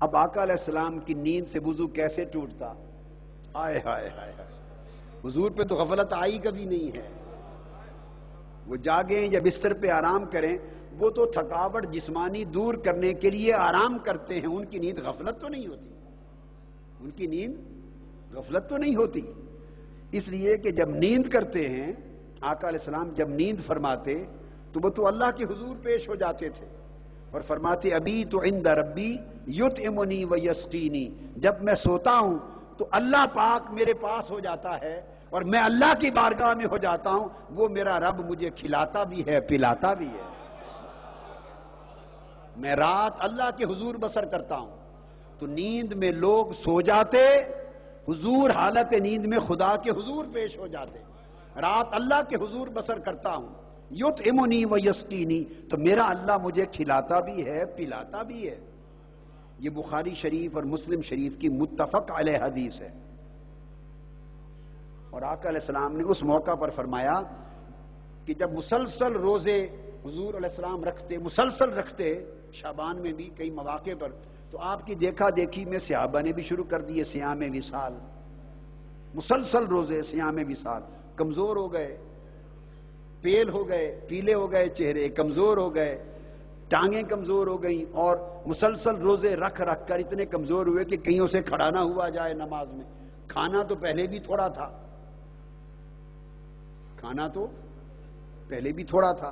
اب آقا علیہ السلام کی نیند سے وضو کیسے ٹوٹتا؟ آئے ہائے ہائے ہائے، حضور پہ تو غفلت آئی کبھی نہیں ہے۔ وہ جاگیں یا بستر پہ آرام کریں، وہ تو تھکاوٹ جسمانی دور کرنے کے لیے آرام کرتے ہیں، ان کی نیند غفلت تو نہیں ہوتی، ان کی نیند غفلت تو نہیں ہوتی۔ اس لیے کہ جب نیند کرتے ہیں آقا علیہ السلام، جب نیند فرماتے تو وہ تو اللہ کے حضور پیش ہو جاتے تھے اور فرماتے ابھی تو عند ربی یطعمنی ویسقینی، جب میں سوتا ہوں تو اللہ پاک میرے پاس ہو جاتا ہے اور میں اللہ کی بارگاہ میں ہو جاتا ہوں، وہ میرا رب مجھے کھلاتا بھی ہے پلاتا بھی ہے۔ میں رات اللہ کے حضور بسر کرتا ہوں، تو نیند میں لوگ سو جاتے، حضور حالت نیند میں خدا کے حضور پیش ہو جاتے۔ رات اللہ کے حضور بسر کرتا ہوں، یطعمنی ویسقینی، تو میرا اللہ مجھے کھلاتا بھی ہے پلاتا بھی ہے۔ یہ بخاری شریف اور مسلم شریف کی متفق علیہ حدیث ہے۔ اور آقا علیہ السلام نے اس موقع پر فرمایا کہ جب مسلسل روزے حضور علیہ السلام رکھتے، مسلسل رکھتے، شعبان میں بھی کئی مواقع پر، تو آپ کی دیکھا دیکھی میں صحابہ نے بھی شروع کر دیے صیام وصال، مسلسل روزے صیام وصال، کمزور ہو گئے، پیل ہو گئے، پیلے ہو گئے چہرے، کمزور ہو گئے، ٹانگیں کمزور ہو گئیں، اور مسلسل روزے رکھ رکھ کر اتنے کمزور ہوئے کہ کہیں سے کھڑا نہ ہوا جائے نماز میں۔ کھانا تو پہلے بھی تھوڑا تھا، کھانا تو پہلے بھی تھوڑا تھا۔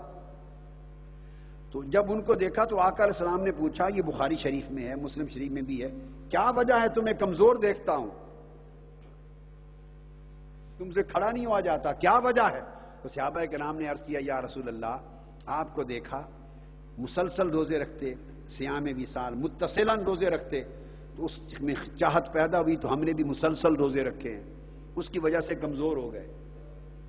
تو جب ان کو دیکھا تو آقا علیہ السلام نے پوچھا، یہ بخاری شریف میں ہے، مسلم شریف میں بھی ہے، کیا وجہ ہے تمہیں کمزور دیکھتا ہوں، تم سے کھڑا نہیں ہوا جاتا، کیا وجہ ہے؟ تو صحابہ کرام نے عرض کیا یا رسول اللہ، آپ کو دیکھا مسلسل روزے رکھتے، صیام وصال متصلاً روزے رکھتے، تو اس میں چاہت پیدا ہوئی تو ہم نے بھی مسلسل روزے رکھے ہیں، اس کی وجہ سے کمزور ہو گئے۔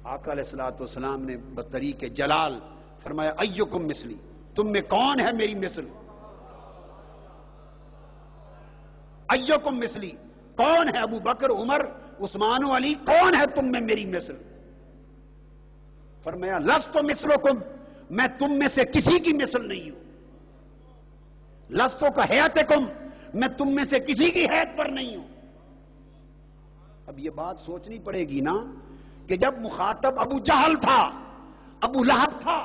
آقا علیہ السلام نے بطریق جلال فرمایا ایکم مثلی، تم میں کون ہے میری مثل؟ ایکم مثلی، کون ہے ابو بکر عمر عثمان و علی، کون ہے تم میں میری مثل؟ فرمایا لست مثلکم، میں تم میں سے کسی کی مثل نہیں ہوں، لست کہیاتکم، میں تم میں سے کسی کی حیت پر نہیں ہوں۔ اب یہ بات سوچنی پڑے گی نا کہ جب مخاطب ابو جہل تھا، ابو لہب تھا،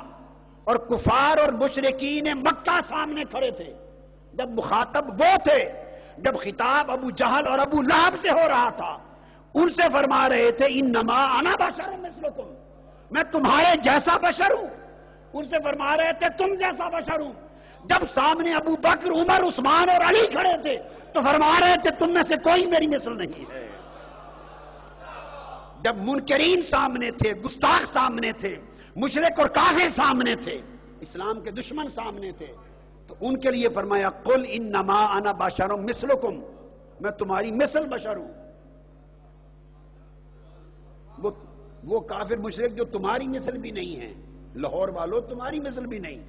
اور کفار اور مشرکین مکہ سامنے کھڑے تھے، جب مخاطب وہ تھے، جب خطاب ابو جہل اور ابو لہب سے ہو رہا تھا، ان سے فرما رہے تھے انما انا بشر مثلکم، میں تمہارے جیسا بشر ہوں، ان سے فرما رہے تھے تم جیسا بشر ہوں۔ جب سامنے ابو بکر عمر عثمان اور علی کھڑے تھے تو فرما رہے تھے تم میں سے کوئی میری مثل نہیں ہے۔ جب منکرین سامنے تھے، گستاخ سامنے تھے، مشرک اور کافر سامنے تھے، اسلام کے دشمن سامنے تھے، تو ان کے لیے فرمایا قل انما انا بشر مثلکم، میں تمہاری مثل بشر ہوں۔ وہ کافر مشرک جو تمہاری مثل بھی نہیں ہیں، لاہور والوں تمہاری مثل بھی نہیں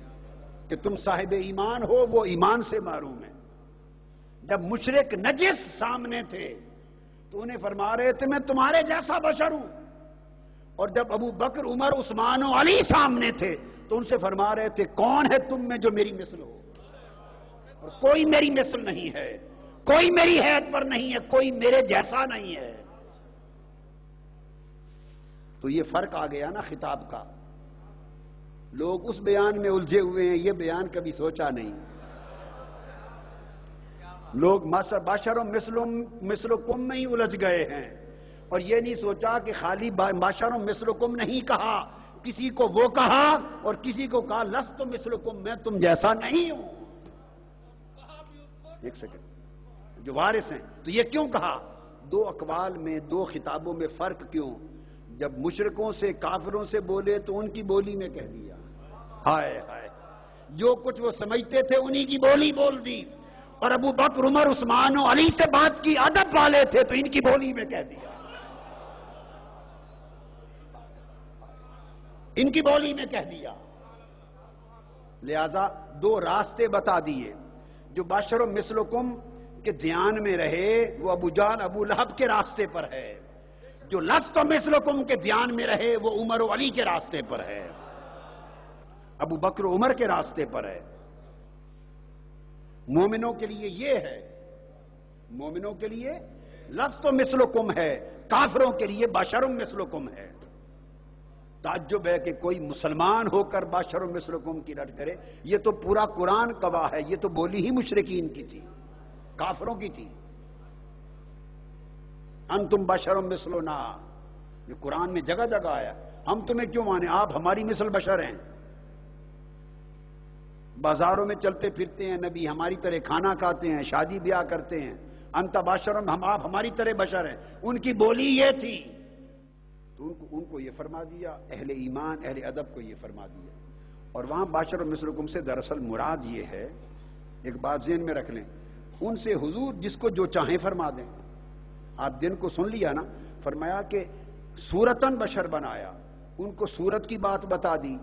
کہ تم صاحب ایمان ہو، وہ ایمان سے محروم ہے۔ جب مشرک نجس سامنے تھے تو انہیں فرما رہے تھے میں تمہارے جیسا بشر ہوں، اور جب ابو بکر عمر عثمان و علی سامنے تھے تو ان سے فرما رہے تھے کون ہے تم میں جو میری مثل ہو، اور کوئی میری مثل نہیں ہے، کوئی میری حیت پر نہیں ہے، کوئی میرے جیسا نہیں ہے۔ تو یہ فرق آ گیا نا خطاب کا، لوگ اس بیان میں الجھے ہوئے ہیں، یہ بیان کبھی سوچا نہیں۔ لوگ بشر مثلکم میں ہی الجھ گئے ہیں، اور یہ نہیں سوچا کہ خالی بشر مثلکم نہیں کہا، کسی کو وہ کہا اور کسی کو کہا لست مثلکم، میں تم جیسا نہیں ہوں۔ ایک سیکنڈ، جو وارث ہیں تو یہ کیوں کہا؟ دو اقوال میں، دو خطابوں میں فرق کیوں؟ جب مشرکوں سے کافروں سے بولے تو ان کی بولی میں کہہ دیا، ہائے ہائے، جو کچھ وہ سمجھتے تھے انہی کی بولی بول دی، اور ابو بکر عمر عثمان و علی سے بات کی ادب والے تھے تو ان کی بولی میں کہہ دیا، ان کی بولی میں کہہ دیا۔ لہذا دو راستے بتا دیے، جو بشر مثلکم کے دھیان میں رہے وہ ابو جہل ابو لہب کے راستے پر ہے، جو لست مثلکم کے دھیان میں رہے وہ عمر و علی کے راستے پر ہے، ابو بکر عمر کے راستے پر ہے۔ مومنوں کے لیے یہ ہے مومنوں کے لیے لستو مثلکم ہے، کافروں کے لیے بشرم مثلکم ہے۔ تعجب ہے کہ کوئی مسلمان ہو کر بشرم مثلکم کی رٹ کرے، یہ تو پورا قرآن گواہ ہے، یہ تو بولی ہی مشرکین کی تھی، کافروں کی تھی۔ انتم بشرم مثلنا، یہ قرآن میں جگہ جگہ آیا، ہم تمہیں کیوں مانے، آپ ہماری مثل بشر ہیں۔ بازاروں میں چلتے پھرتے ہیں نبی، ہماری طرح کھانا کھاتے ہیں، شادی بیاہ کرتے ہیں، انت بشرم، آپ ہماری طرح بشر ہیں۔ ان کی بولی یہ تھی تو ان کو یہ فرما دیا، اہل ایمان اہل ادب کو یہ فرما دیا۔ اور وہاں بشر مثلکم سے دراصل مراد یہ ہے، ایک بات ذہن میں رکھ لیں، ان سے حضور جس کو جو چاہیں فرما دیں۔ آپ دن کو سن لیا نا، فرمایا کہ صورتاً بشر بنایا، ان کو صورت کی بات بتا دی،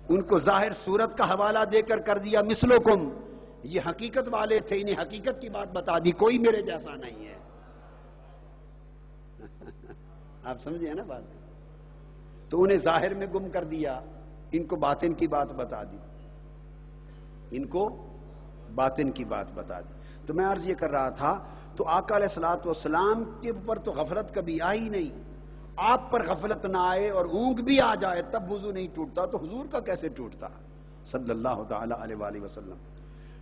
ان کو ظاہر صورت کا حوالہ دے کر دیا مثلکم، یہ حقیقت والے تھے، انہیں حقیقت کی بات بتا دی، کوئی میرے جیسا نہیں ہے۔ آپ سمجھے نا بات، تو انہیں ظاہر میں گم کر دیا، ان کو باطن کی بات بتا دی، ان کو باطن کی بات بتا دی۔ تو میں عرض یہ کر رہا تھا، تو آقا علیہ الصلوۃ والسلام کے اوپر تو غفلت کبھی آئی نہیں، آپ پر غفلت نہ آئے اور اونگ بھی آ جائے تب وضو نہیں ٹوٹتا، تو حضور کا کیسے ٹوٹتا صلی اللہ تعالی علیہ وآلہ وسلم۔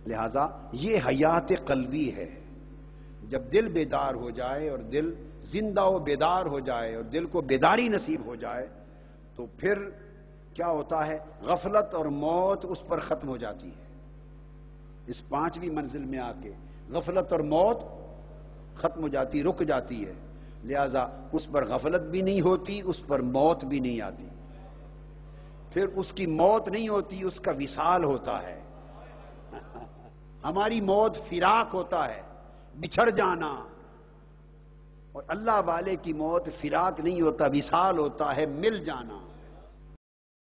لہذا یہ حیات قلبی ہے، جب دل بیدار ہو جائے اور دل زندہ و بیدار ہو جائے اور دل کو بیداری نصیب ہو جائے تو پھر کیا ہوتا ہے، غفلت اور موت اس پر ختم ہو جاتی ہے۔ اس 5ویں منزل میں آ کے غفلت اور موت ختم ہو جاتی، رک جاتی ہے، لہذا اس پر غفلت بھی نہیں ہوتی، اس پر موت بھی نہیں آتی، پھر اس کی موت نہیں ہوتی، اس کا وصال ہوتا ہے۔ ہماری موت فراق ہوتا ہے، بچھڑ جانا، اور اللہ والے کی موت فراق نہیں ہوتا، وصال ہوتا ہے، مل جانا۔